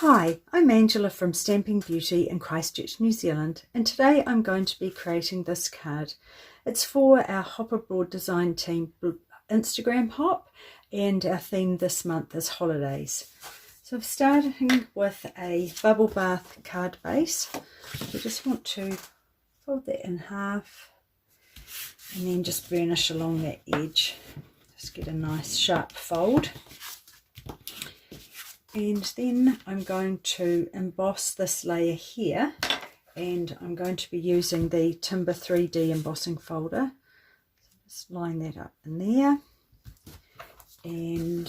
Hi, I'm Angela from Stamping Beauty in Christchurch, New Zealand, and today I'm going to be creating this card. It's for our Hop Abroad Design Team Instagram hop, and our theme this month is holidays. So I'm starting with a bubble bath card base. I just want to fold that in half and then just burnish along that edge. Just get a nice sharp fold. And then I'm going to emboss this layer here, and I'm going to be using the Timber 3D embossing folder. So just line that up in there, and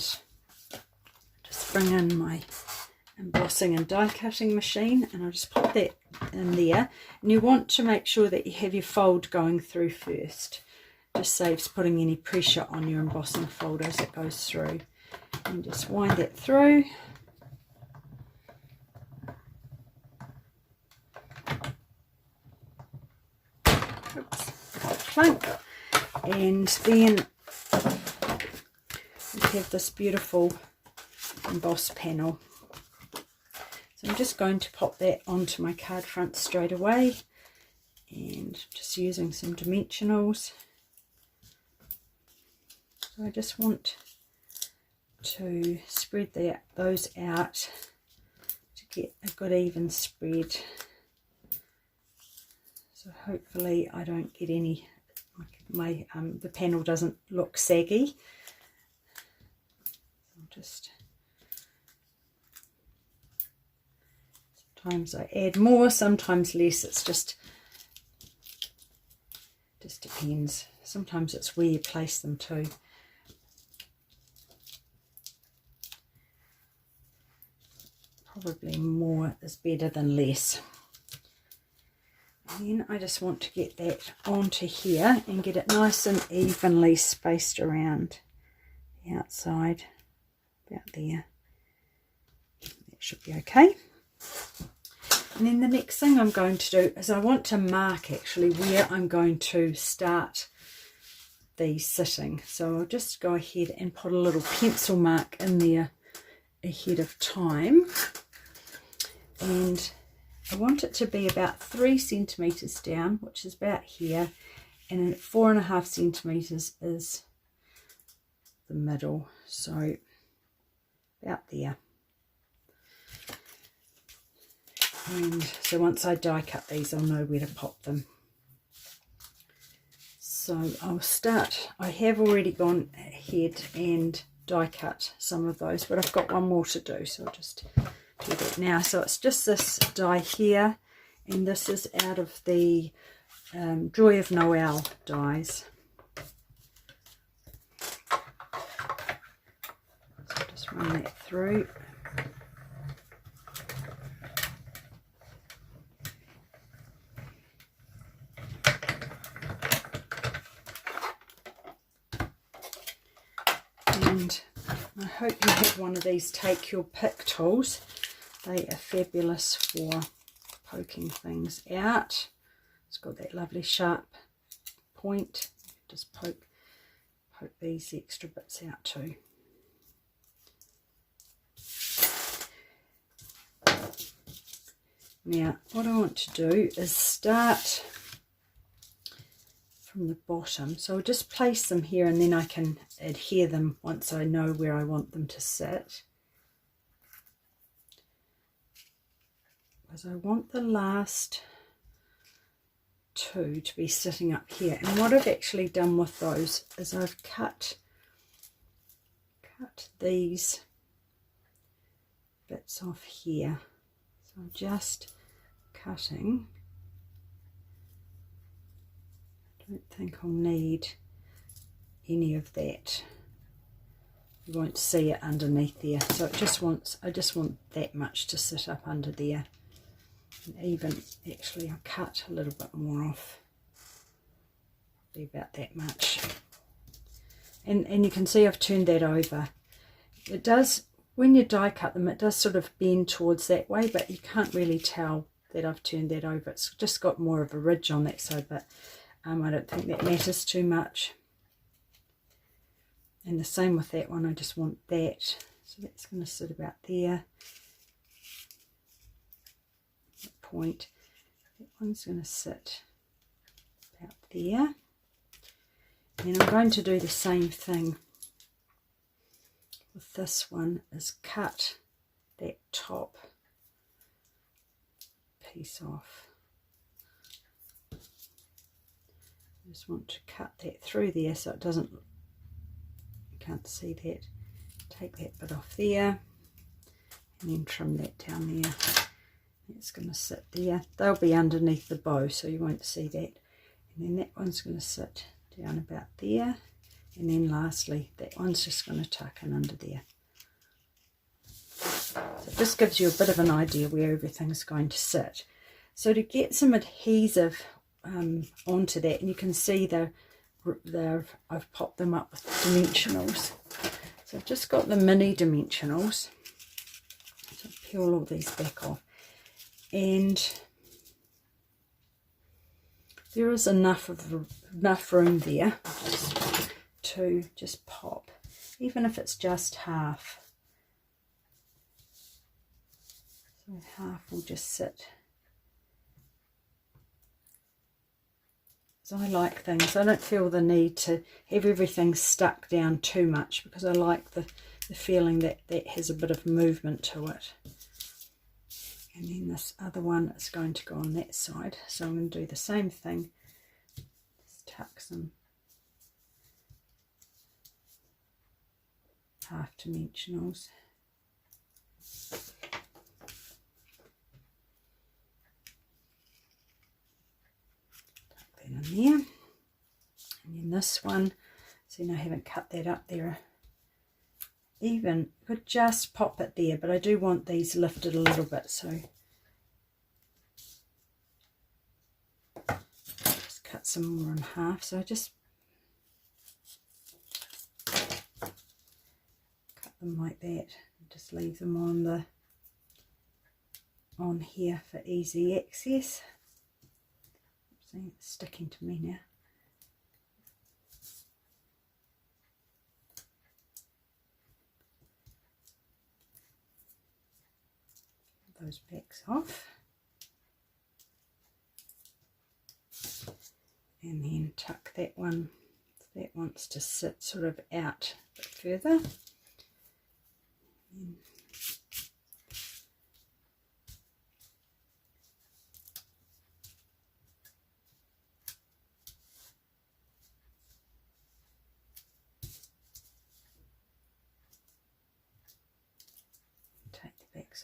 just bring in my embossing and die cutting machine, and I'll just put that in there. And you want to make sure that you have your fold going through first. Just saves putting any pressure on your embossing folder as it goes through. And just wind that through. Clunk. And then we have this beautiful emboss panel. So I'm just going to pop that onto my card front straight away, and just using some dimensionals. So I just want to spread those out to get a good even spread. So hopefully I don't get any, the panel doesn't look saggy. I'll just, sometimes I add more, sometimes less. It's just depends. Sometimes it's where you place them too. Probably more is better than less. And then I just want to get that onto here and get it nice and evenly spaced around the outside, about there. That should be okay. And then the next thing I'm going to do is I want to mark actually where I'm going to start these sitting. So I'll just go ahead and put a little pencil mark in there ahead of time. And I want it to be about 3 centimeters down, which is about here, and 4.5 centimeters is the middle, so about there. And so once I die cut these, I'll know where to pop them. So I'll start. I have already gone ahead and die cut some of those, but I've got one more to do, so I'll just do that now. So it's just this die here, and this is out of the Joy of Noel dies. So just run that through. And I hope you have one of these take your pick tools. They are fabulous for poking things out. It's got that lovely sharp point. Just poke these extra bits out too. Now what I want to do is start from the bottom. So I'll just place them here, and then I can adhere them once I know where I want them to sit. Because I want the last two to be sitting up here. And what I've actually done with those is I've cut these bits off here. So I'm just cutting. I don't think I'll need any of that. You won't see it underneath there. So I just want that much to sit up under there. And even actually I'll cut a little bit more off, probably about that much. And you can see I've turned that over. It does, when you die cut them, it does sort of bend towards that way, but you can't really tell that I've turned that over. It's just got more of a ridge on that side, but I don't think that matters too much. And the same with that one, I just want that. So that's going to sit about there. point. That one's going to sit about there. And I'm going to do the same thing with this one, is cut that top piece off. I just want to cut that through there so it doesn't, you can't see that. Take that bit off there and then trim that down there. It's going to sit there. They'll be underneath the bow so you won't see that. And then that one's going to sit down about there. And then lastly, that one's just going to tuck in under there. So it just gives you a bit of an idea where everything's going to sit. So to get some adhesive onto that, and you can see I've popped them up with dimensionals. So I've just got the mini dimensionals. So peel all these back off. And there is enough room there to just pop, even if it's just half. So half will just sit. So I like things, I don't feel the need to have everything stuck down too much, because I like the feeling that that has a bit of movement to it. And then this other one is going to go on that side, so I'm going to do the same thing. Just tuck some half dimensionals. Tuck that in there. And then this one, see, I haven't cut that up there. Even could just pop it there, but I do want these lifted a little bit, so just cut some more in half. So I just cut them like that and just leave them on here for easy access. See, it's sticking to me now. Those backs off, and then tuck that one, that wants to sit sort of out a bit further. And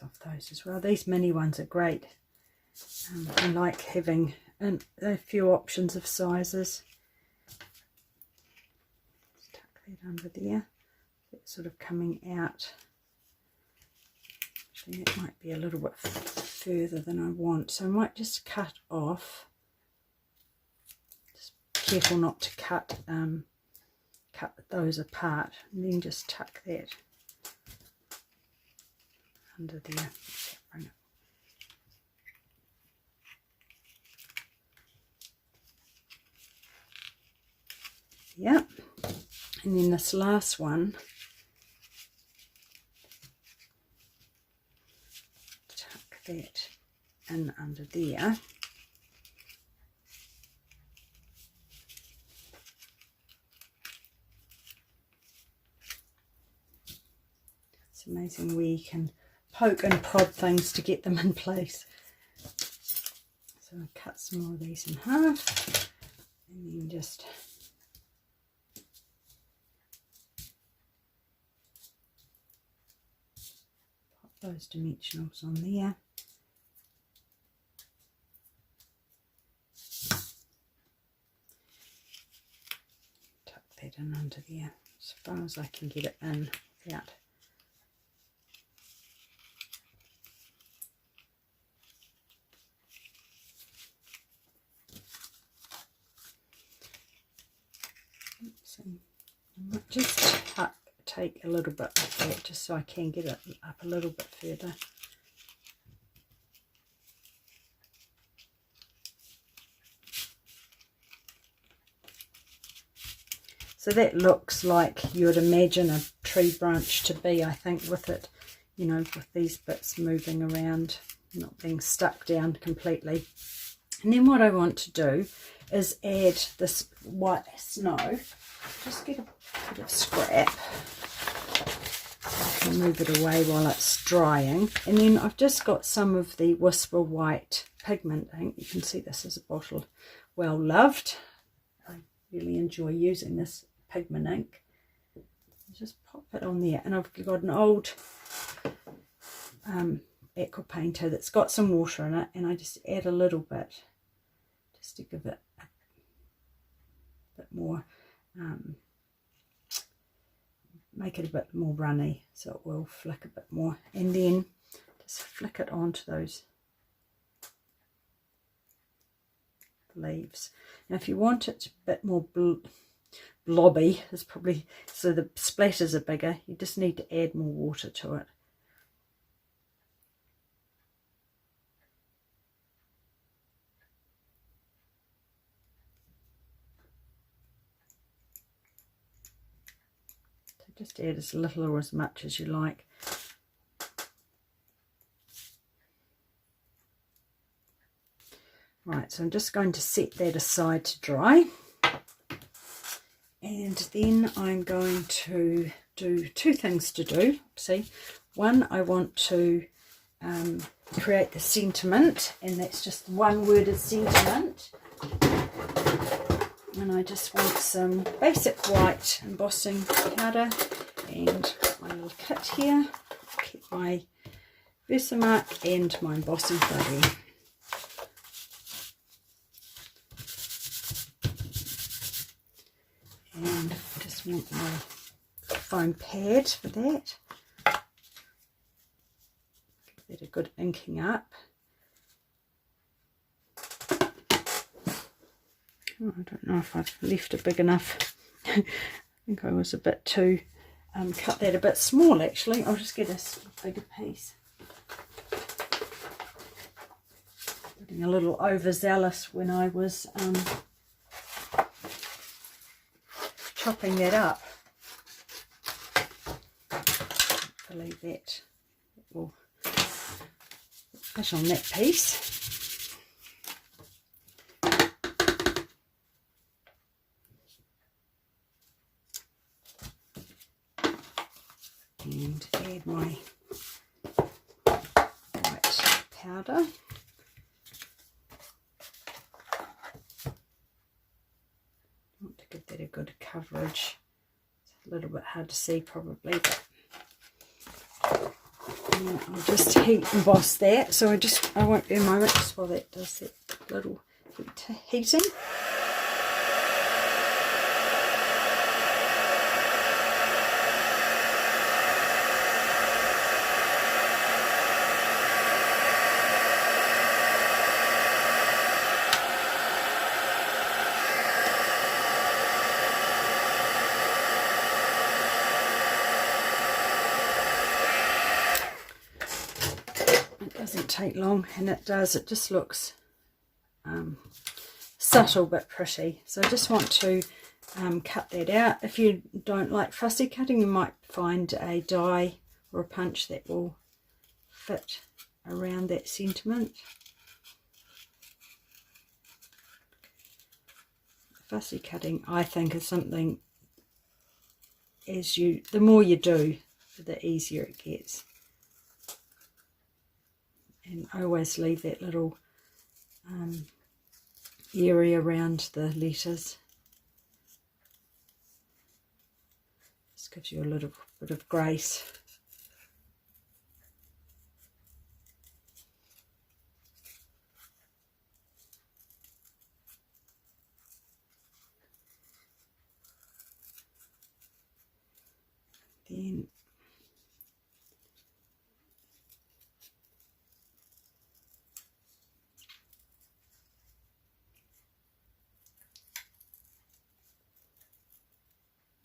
off those as well. These mini ones are great. I like having a few options of sizes. Just tuck that under there. That's sort of coming out. Actually, that might be a little bit further than I want, so I might just cut off. Just careful not to cut those apart, and then just tuck that under there. Yeah, and then this last one, tuck that in under there. It's amazing where you can poke and prod things to get them in place. So I'll cut some more of these in half, and then just pop those dimensionals on there. Tuck that in under there as far as I can get it in without I might just take a little bit of that just so I can get it up a little bit further. So that looks like you would imagine a tree branch to be, I think, with it, you know, with these bits moving around not being stuck down completely. And then what I want to do is add this white snow. Just get a bit of scrap. I can move it away while it's drying. And then I've just got some of the Whisper White pigment ink. You can see this is a bottle well loved. I really enjoy using this pigment ink. Just pop it on there, and I've got an old aqua painter that's got some water in it, and I just add a little bit just to give it a bit more, make it a bit more runny, so it will flick a bit more, and then just flick it onto those leaves. Now if you want it a bit more blobby, is probably, so the splatters are bigger, you just need to add more water to it. So just add as little or as much as you like. Right, so I'm just going to set that aside to dry. And then I'm going to do two things to do. See, one, I want to create the sentiment, and that's just one worded sentiment. And I just want some basic white embossing powder and my little kit here. Keep my Versamark and my embossing buddy. And I just want my foam pad for that. Give that a good inking up. Oh, I don't know if I've left it big enough. I think I was a bit too, cut that a bit small actually. I'll just get a bigger piece. Getting a little overzealous when I was chopping that up. Hopefully that will fit on that piece. And add my white powder. I want to give that a good coverage. It's a little bit hard to see probably, but I'll just heat emboss that. So I won't be a moment just while that does that little heating. Doesn't take long, and it just looks subtle but pretty. So I just want to cut that out. If you don't like fussy cutting, you might find a die or a punch that will fit around that sentiment. Fussy cutting, I think, is something the more you do, the easier it gets. And I always leave that little area around the letters. Just gives you a little bit of grace. Then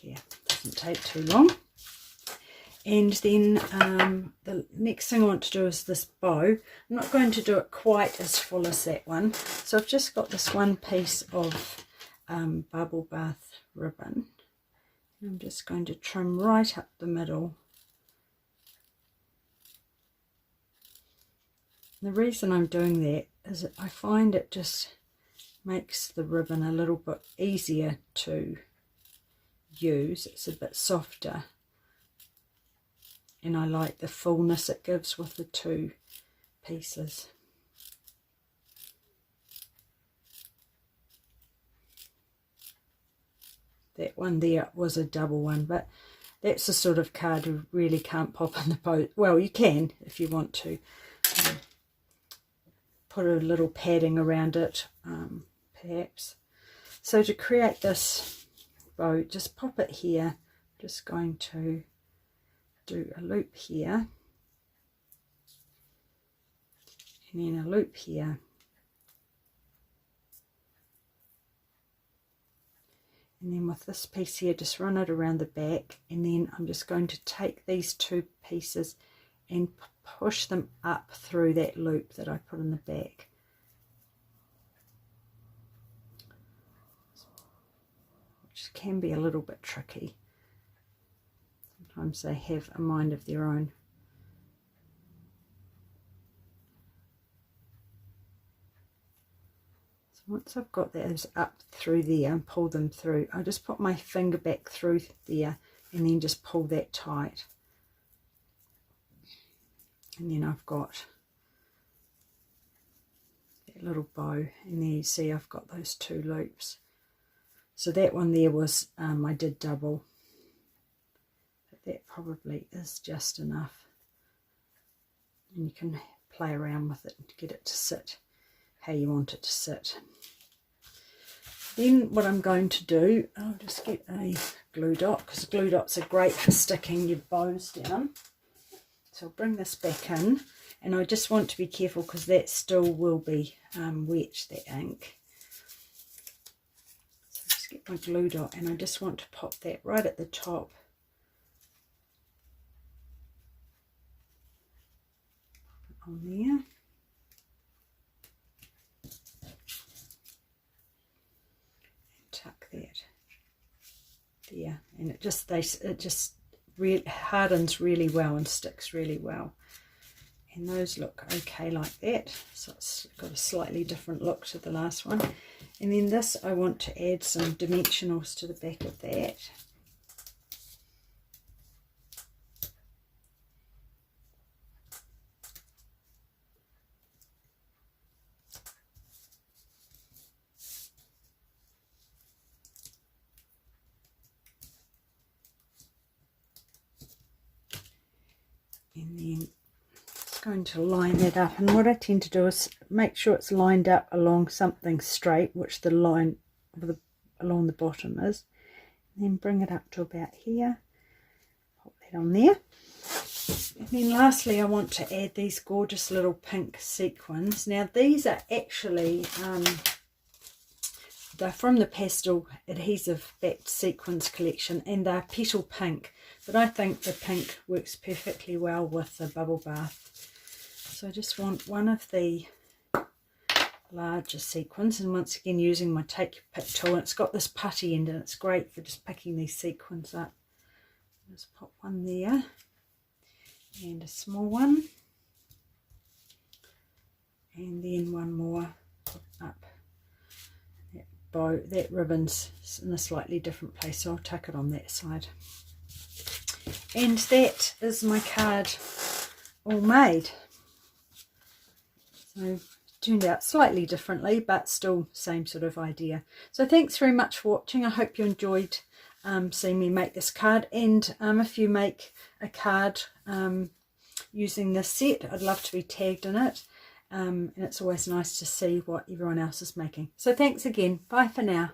yeah, doesn't take too long. And then the next thing I want to do is this bow. I'm not going to do it quite as full as that one. So I've just got this one piece of bubble bath ribbon. I'm just going to trim right up the middle. The reason I'm doing that is that I find it just makes the ribbon a little bit easier to use. It's a bit softer, and I like the fullness it gives with the two pieces. That one there was a double one, but that's the sort of card you really can't pop in the post. Well, you can if you want to. Put a little padding around it, perhaps. So to create this bow, just pop it here. Just going to do a loop here, and then a loop here, and then with this piece here, just run it around the back, and then I'm just going to take these two pieces and push them up through that loop that I put in the back. Which can be a little bit tricky. Sometimes they have a mind of their own. So once I've got those up through there and pull them through, I just put my finger back through there and then just pull that tight. And then I've got that little bow, and there you see I've got those two loops. So that one there was, I did double, but that probably is just enough. And you can play around with it and get it to sit how you want it to sit. Then what I'm going to do, I'll just get a glue dot, because glue dots are great for sticking your bows down. So I'll bring this back in, and I just want to be careful because that still will be wet, that ink. So just get my glue dot, and I just want to pop that right at the top. On there. And tuck that there, and it just hardens really well and sticks really well, and those look okay like that. So it's got a slightly different look to the last one. And then this, I want to add some dimensionals to the back of that. And then it's going to line that up, and what I tend to do is make sure it's lined up along something straight, which the line along the bottom is, and then bring it up to about here, pop that on there. And then lastly, I want to add these gorgeous little pink sequins. Now these are actually they're from the Pastel Adhesive Backed Sequins collection, and they're petal pink, but I think the pink works perfectly well with the bubble bath. So I just want one of the larger sequins, and once again using my take your pick tool, and it's got this putty end, and it's great for just picking these sequins up. Just pop one there, and a small one, and then one more up. Bow, that ribbon's in a slightly different place, so I'll tuck it on that side. And that is my card all made. So it turned out slightly differently, but still same sort of idea. So thanks very much for watching. I hope you enjoyed seeing me make this card, and if you make a card using this set, I'd love to be tagged in it. And it's always nice to see what everyone else is making. So thanks again. Bye for now.